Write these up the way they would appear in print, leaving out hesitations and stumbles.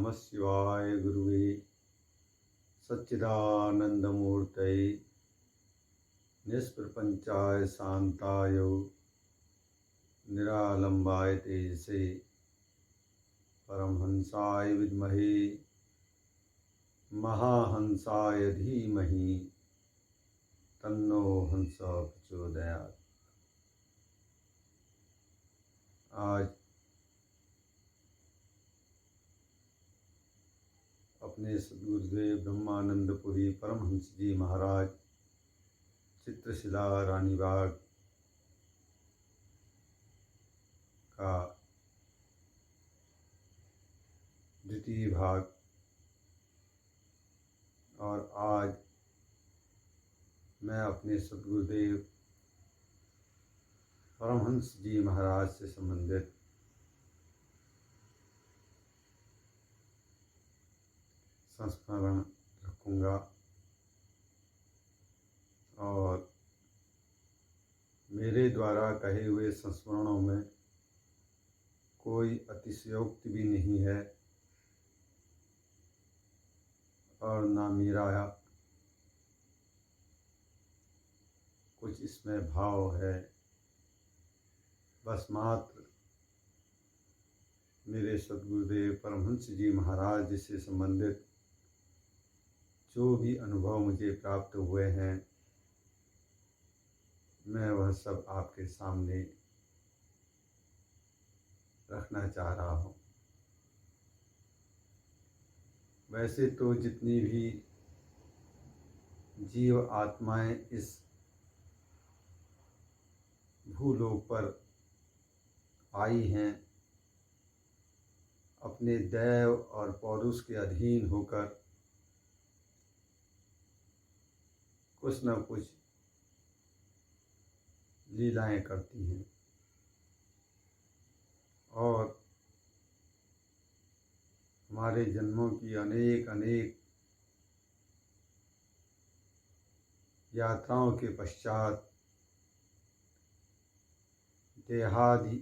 नमः शिवाय गुरुवे सच्चिदानंदमूर्तये निष्प्रपंचाय शांताय निरालंबाय तेजसे परमहंसाय विद्महे महाहंसाय धीमहि तन्नो हंस प्रचोदयात्। आज अपने सद्गुरुदेव ब्रह्मानंदपुरी परमहंस जी महाराज चित्रशिला रानीबाग का द्वितीय भाग और आज मैं अपने सद्गुरुदेव परमहंस जी महाराज से संबंधित संस्मरण रखूँगा और मेरे द्वारा कहे हुए संस्मरणों में कोई अतिशयोक्ति भी नहीं है और ना मेरा कुछ इसमें भाव है। बस मात्र मेरे सद्गुरुदेव परमहंस जी महाराज से संबंधित जो भी अनुभव मुझे प्राप्त हुए हैं मैं वह सब आपके सामने रखना चाह रहा हूँ। वैसे तो जितनी भी जीव आत्माएं इस भूलोक पर आई हैं अपने दैव और पौरुष के अधीन होकर कुछ न कुछ लीलाएं करती हैं और हमारे जन्मों की अनेक अनेक यात्राओं के पश्चात देहादि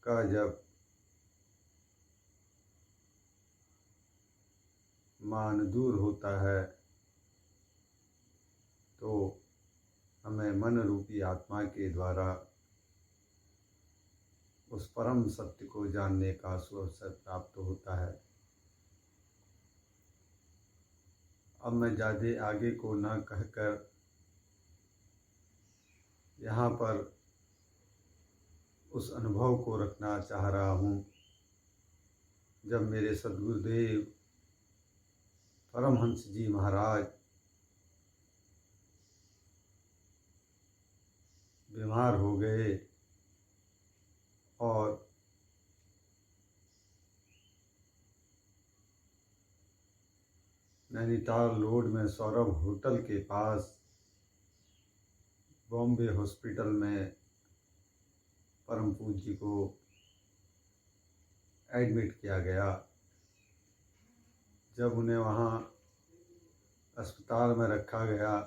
का जब मान दूर होता है तो हमें मन रूपी आत्मा के द्वारा उस परम सत्य को जानने का सुअवसर प्राप्त होता है। अब मैं ज़्यादा आगे को न कहकर यहाँ पर उस अनुभव को रखना चाह रहा हूँ जब मेरे सद्गुरुदेव परमहंस जी महाराज बीमार हो गए और नैनीताल रोड में सौरभ होटल के पास बॉम्बे हॉस्पिटल में परम पूज्य को एडमिट किया गया। जब उन्हें वहाँ अस्पताल में रखा गया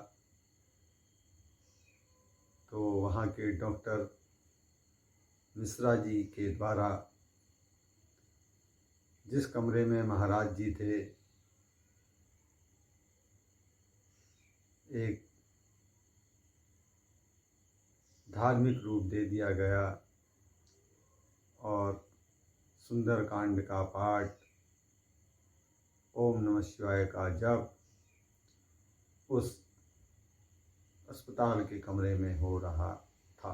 तो वहाँ के डॉक्टर मिश्रा जी के द्वारा जिस कमरे में महाराज जी थे एक धार्मिक रूप दे दिया गया और सुंदरकांड का पाठ, ओम नमः शिवाय का जप उस अस्पताल के कमरे में हो रहा था।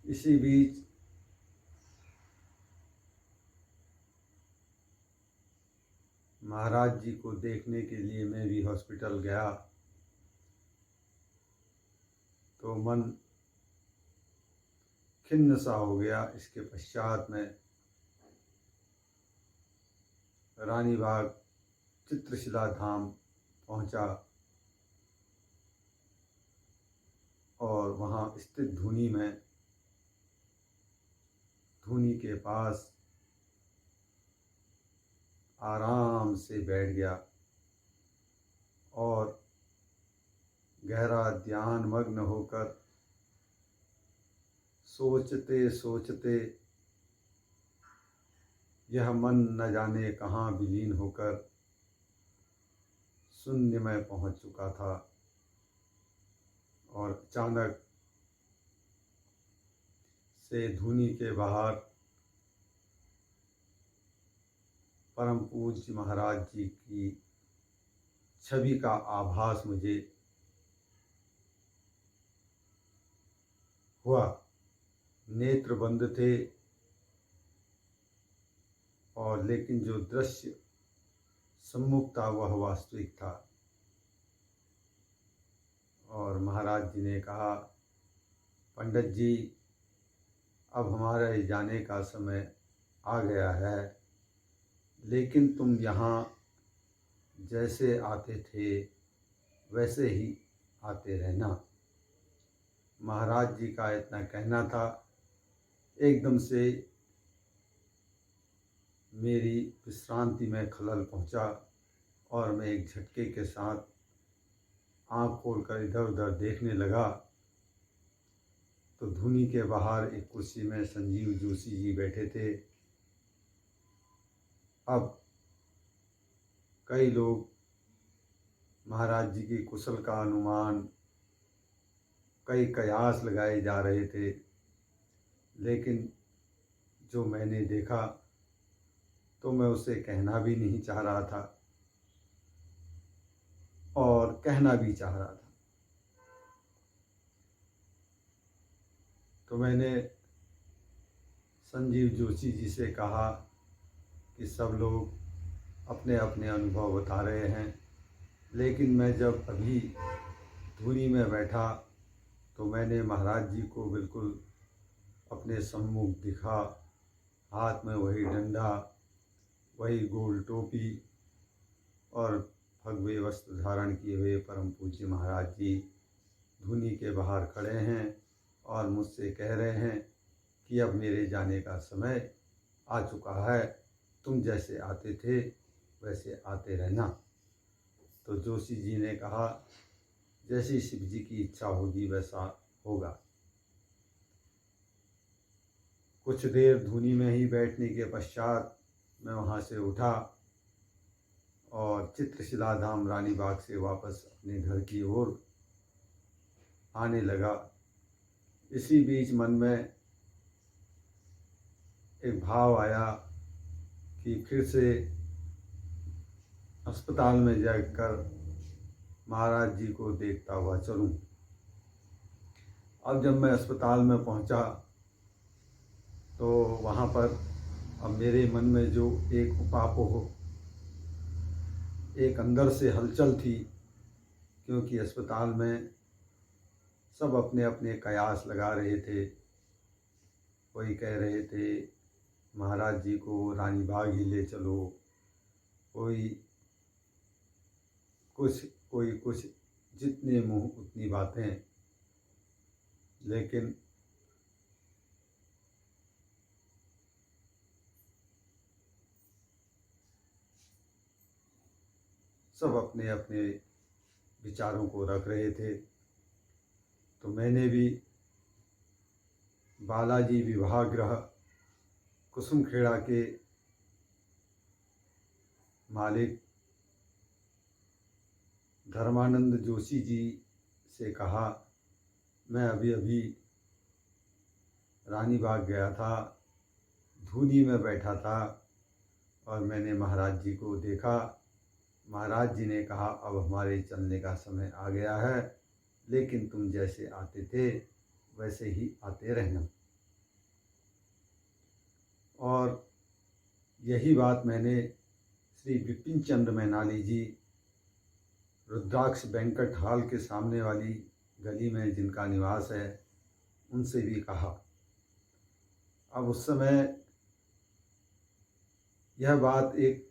इसी बीच महाराज जी को देखने के लिए मैं भी हॉस्पिटल गया तो मन खिन्न सा हो गया। इसके पश्चात में रानीबाग चित्रशिला धाम पहुंचा और वहां स्थित धूनी के पास आराम से बैठ गया और गहरा ध्यान मग्न होकर सोचते सोचते यह मन न जाने कहाँ विलीन होकर शून्य में पहुंच चुका था और अचानक से धुनी के बाहर परम पूज्य महाराज जी की छवि का आभास मुझे हुआ। नेत्र बंद थे और लेकिन जो दृश्य सम्मुख था वह वास्तविक था। और महाराज जी ने कहा, पंडित जी, अब हमारे जाने का समय आ गया है, लेकिन तुम यहाँ जैसे आते थे वैसे ही आते रहना। महाराज जी का इतना कहना था। एकदम से मेरी विश्रांति में खलल पहुंचा और मैं एक झटके के साथ आँख खोलकर इधर उधर देखने लगा तो धुनी के बाहर एक कुर्सी में संजीव जोशी जी बैठे थे। अब कई लोग महाराज जी की कुशल का अनुमान, कई कयास लगाए जा रहे थे, लेकिन जो मैंने देखा तो मैं उसे कहना भी नहीं चाह रहा था और कहना भी चाह रहा था। तो मैंने संजीव जोशी जी से कहा कि सब लोग अपने अपने अनुभव बता रहे हैं, लेकिन मैं जब अभी धुनी में बैठा तो मैंने महाराज जी को बिल्कुल अपने सम्मुख दिखा। हाथ में वही डंडा, वही गोल टोपी और भगवे वस्त्र धारण किए हुए परम पूज्य महाराज जी धुनी के बाहर खड़े हैं और मुझसे कह रहे हैं कि अब मेरे जाने का समय आ चुका है, तुम जैसे आते थे वैसे आते रहना। तो जोशी जी ने कहा, जैसी शिव जी की इच्छा होगी वैसा होगा। कुछ देर धुनी में ही बैठने के पश्चात मैं वहाँ से उठा और चित्रशिला धाम रानी बाग से वापस अपने घर की ओर आने लगा। इसी बीच मन में एक भाव आया कि फिर से अस्पताल में जाकर महाराज जी को देखता हुआ चलूं। अब जब मैं अस्पताल में पहुंचा तो वहाँ पर अब मेरे मन में जो एक उपापोह, एक अंदर से हलचल थी, क्योंकि अस्पताल में सब अपने अपने कयास लगा रहे थे। कोई कह रहे थे महाराज जी को रानी बाग ही ले चलो, कोई कुछ, जितने मुँह उतनी बातें। लेकिन सब अपने अपने विचारों को रख रहे थे। तो मैंने भी बालाजी विवाह गृह कुसुमखेड़ा के मालिक धर्मानंद जोशी जी से कहा, मैं अभी अभी रानी बाग गया था, धुनी में बैठा था और मैंने महाराज जी को देखा। महाराज जी ने कहा, अब हमारे चलने का समय आ गया है, लेकिन तुम जैसे आते थे वैसे ही आते रहना। और यही बात मैंने श्री विपिन चंद्र मैनाली जी, रुद्राक्ष बैंकट हॉल के सामने वाली गली में जिनका निवास है, उनसे भी कहा। अब उस समय यह बात एक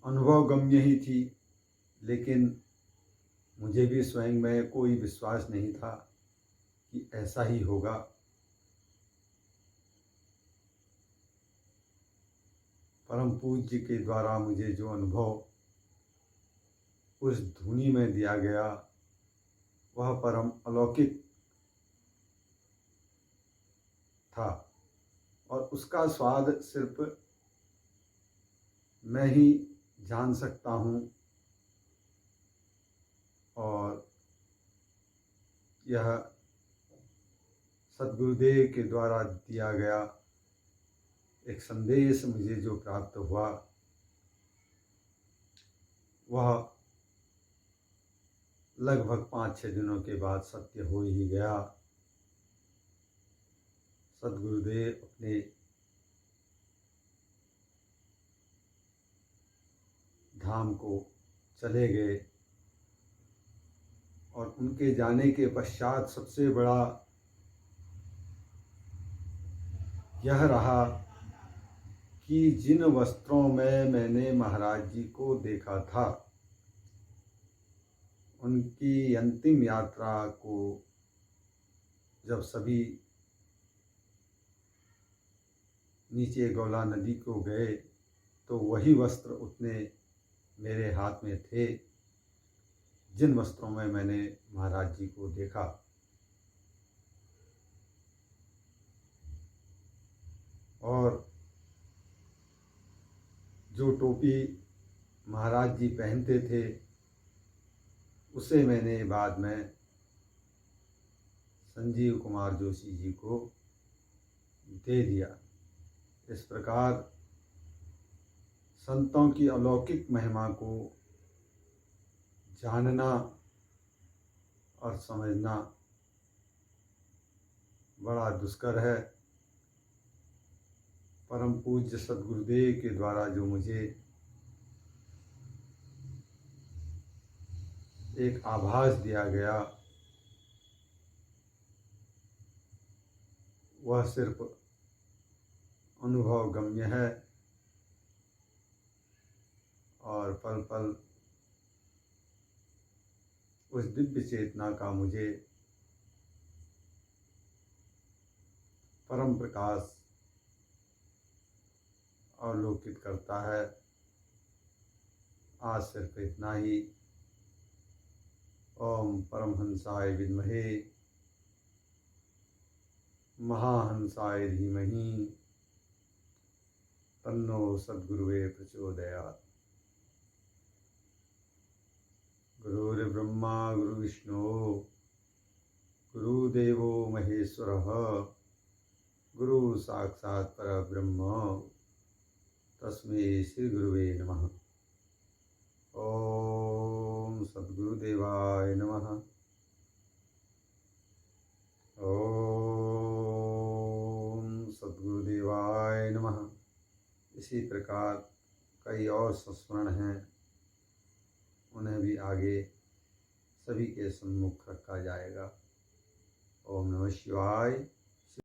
अनुभवगम्य ही थी, लेकिन मुझे भी स्वयं में कोई विश्वास नहीं था कि ऐसा ही होगा। परम पूज्य के द्वारा मुझे जो अनुभव उस धुनी में दिया गया वह परम अलौकिक था और उसका स्वाद सिर्फ मैं ही जान सकता हूँ। और यह सद्गुरुदेव के द्वारा दिया गया एक संदेश मुझे जो प्राप्त हुआ वह लगभग 5-6 दिनों के बाद सत्य हो ही गया। सद्गुरुदेव अपने धाम को चले गए और उनके जाने के पश्चात सबसे बड़ा यह रहा कि जिन वस्त्रों में मैंने महाराज जी को देखा था, उनकी अंतिम यात्रा को जब सभी नीचे गौला नदी को गए तो वही वस्त्र उतने मेरे हाथ में थे जिन वस्त्रों में मैंने महाराज जी को देखा। और जो टोपी महाराज जी पहनते थे उसे मैंने बाद में संजीव कुमार जोशी जी को दे दिया। इस प्रकार संतों की अलौकिक महिमा को जानना और समझना बड़ा दुष्कर है। परम पूज्य सद्गुरुदेव के द्वारा जो मुझे एक आभास दिया गया वह सिर्फ अनुभव गम्य है और पल पल उस दिव्य चेतना का मुझे परम प्रकाश अवलोकित करता है। आज सिर्फ इतना ही। ओम परमहंसाय विद्महे महाहंसाय धीमहि तन्नो सद्गुरुवे प्रचोदयात्। गुरुर्ब्रह्मा गुरुविष्णु गुरुदेवो महेश्वरः गुरु साक्षात् परब्रह्म तस्मै श्री गुरुवे नमः। ओम सद्गुरुदेवाय नमः। ओम सद्गुरुदेवाय नमः। इसी प्रकार कई और संस्मरण हैं, उन्हें भी आगे सभी के सम्मुख रखा जाएगा। ओम नमः शिवाय।